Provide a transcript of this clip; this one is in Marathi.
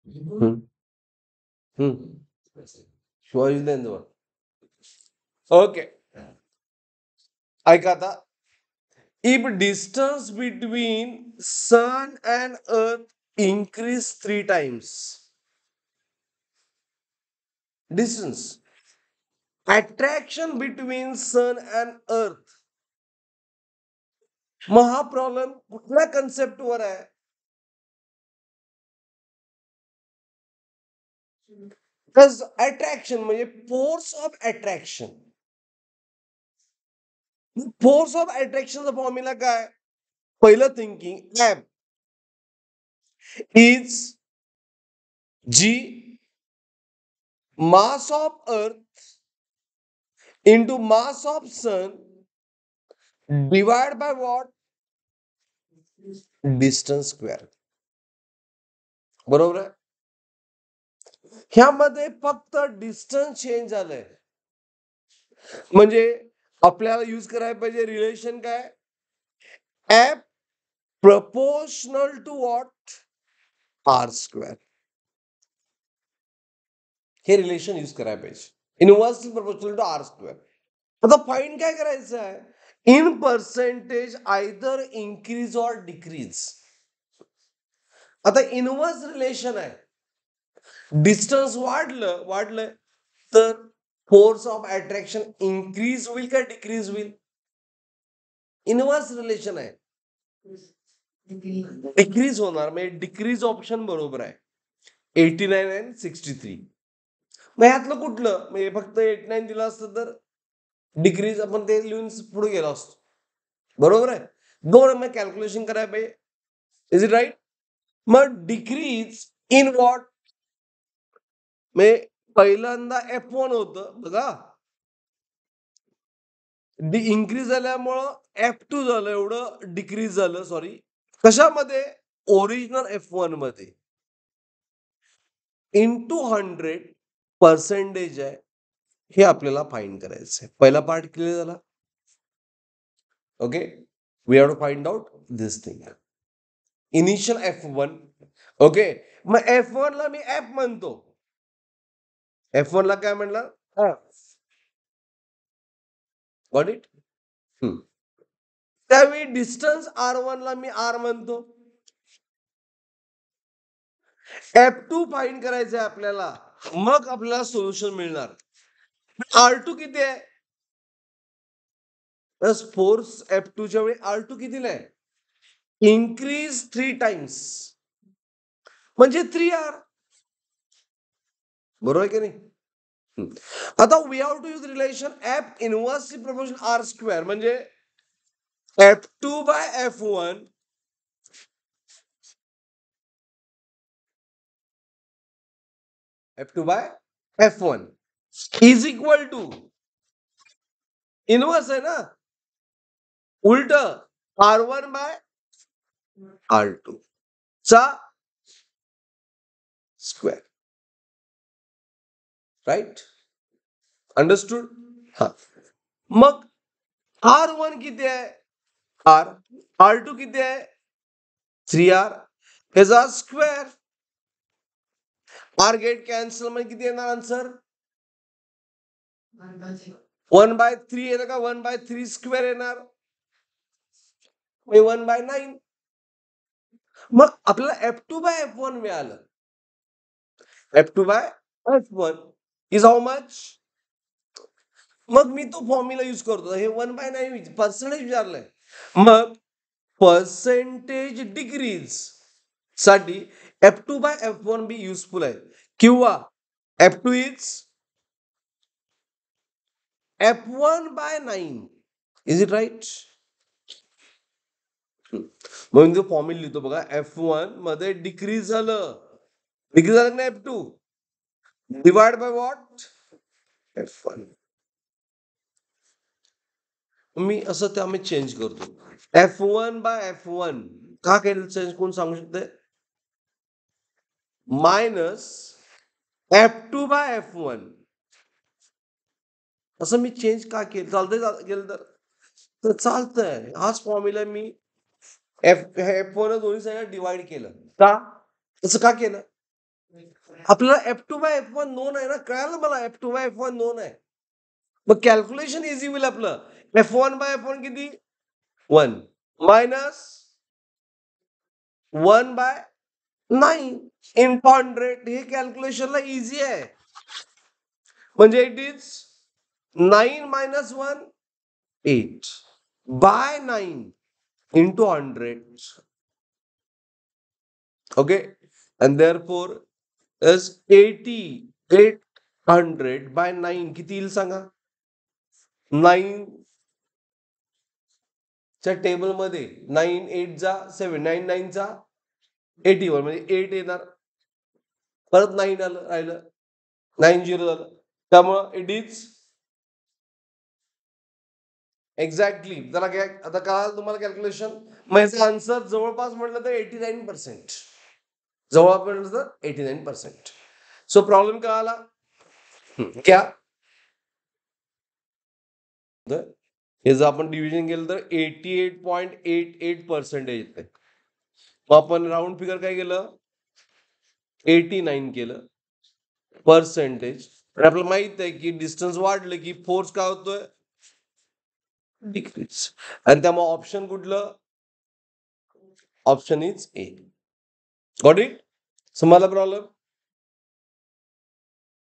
हम्म. हम्म. Sure is the answer. Okay. ऐका आता. If distance between sun and earth increase 3 times, distance, attraction between sun and earth, मग हा प्रॉब्लेम कुठल्या कन्सेप्टवर आहे? अट्रॅक्शन म्हणजे force of attraction. Force of अट्रॅक्शनचा फॉर्म्युला काय? पहिलं thinking M is G mass of earth into mass of sun divide by what? Distance square. बरोबर आहे. ह्यामध्ये फक्त डिस्टन्स चेंज झालंय. म्हणजे आपल्याला यूज करायला पाहिजे रिलेशन काय? F proportional to what? R square. हे रिलेशन यूज करायला पाहिजे. Inversely proportional to R square. आता फाईंड काय करायचं आहे? In percentage either increase or decrease. आता इनव्हर्स रिलेशन आहे. डिस्टन्स वाढलं तर फोर्स ऑफ अट्रॅक्शन इन्क्रीज होईल का डिक्रीज होईल? इनव्हर्स रिलेशन आहे. डिक्रीज होणार. म्हणजे डिक्रीज ऑप्शन बरोबर आहे. 89 आणि 63. मग ह्यातलं कुठलं? म्हणजे फक्त 89 दिलं असतं तर डिक्रीज आपण ते लिहून पुढे गेलो असतो. बरोबर आहे. दोन मग कॅल्क्युलेशन करायला पाहिजे. Is it right? मग डिक्रीज इन व्हॉट? म्हणजे पहिल्यांदा F1 होतं बघा. इन्क्रीज झाल्यामुळं F2 झालं, एवढं डिक्रीज झालं. सॉरी, कशामध्ये? ओरिजिनल F1 मध्ये. इंटू 100 पर्सेंटेज आहे. हे आपल्याला फाइंड करायचं आहे. पहिला पार्ट क्लिअर झाला. Okay. We have to find out this thing. Initial F1. Okay. मग F1 ला मी F म्हणतो. F1 ला काय म्हणलं? Got it? त्यावेळी डिस्टन्स R1 ला मी R म्हणतो. F2 फाइंड करायचं आहे आपल्याला. मग आपल्याला सोल्युशन मिळणार. R2 किती आहे? प्लस फोर्स F2 च्या वेळी R2 कितीला आहे? इन्क्रीज 3 times म्हणजे 3R. बरोबर आहे की नाही? आता we have to use relation F inversely proportional R square. म्हणजे F2 by F1 F2 by F1 is equal to inverse आहे ना, उलट R1 बाय R2 चा स्क्वेअर. राईट? अंडरस्टूड? हा. मग R1 किती आहे? R. R2 किती आहे? 3R. याचा स्क्वेअर. आर गेट कॅन्सल म्हणजे किती येणार आन्सर? 1/3 येणार का? 1/3 स्क्वेअर येणार. 1/9. मग आपल्याला F2 बाय F1 मिळालं. F2 by F1 is how much? मग मी तो फॉर्म्युला यूज करतो. हे 1/9 पर्सेंटेज विचारलंय. मग पर्सेंटेज डिक्रीज साठी F2 by F1 B useful आहे. किंवा F2 is F1/9. Is it right? म्हणून तो फॉर्म्युला लिहितो बघा. F1 मध्ये डिक्रीज झालं. डिक्रीज झालं ना F2 divide by what? F1. मी असं त्यामध्ये चेंज करतो. F1 बाय F1 का केलं चेंज? कोण सांगू शकते? मायनस F2 बाय F1 असं मी चेंज का केलं? चालतंय केलं तर चालतंय. हाच फॉर्म्युला मी F1 दोन्ही साईडला डिवाइड केलं. का? तसं का केलं? आपल्याला F2/F1 नोन आहे ना, कळालं मला F2/F1 नोन आहे. मग कॅल्क्युलेशन इझी होईल आपलं. F1/F1 किती? 1 मायनस 1/9 इंटू 100. हे कॅल्क्युलेशनला इझी आहे. म्हणजे it is 9 minus 1 8 by 9 into 100. Okay, and therefore is 800 by 9 किती येईल सांगा? 9 च्या टेबल मध्ये 9 8 जा 7 9 9 चा 81 म्हणजे 8 येणार. परत 9 आलं राहिलं 90 झालं. त्यामुळं इट इज एक्झॅक्टली. त्याला काय आता कळालं तुम्हाला कॅल्क्युलेशन? मग याचा आन्सर जवळपास म्हटलं तर 89%. जवळपास म्हटलं तर 89%. सो प्रॉब्लेम कळाला? क्या हे जर आपण डिव्हिजन केलं तर 88.88% येते. मग आपण राऊंड फिगर काय केलं? 89 केलं पर्सेंटेज. आणि आपल्याला माहित आहे की डिस्टन्स वाढलं की फोर्स काय होतोय? डिक्रीज. आणि त्यामुळे ऑप्शन कुठलं? Option is a. Got it? समजला प्रॉब्लेम?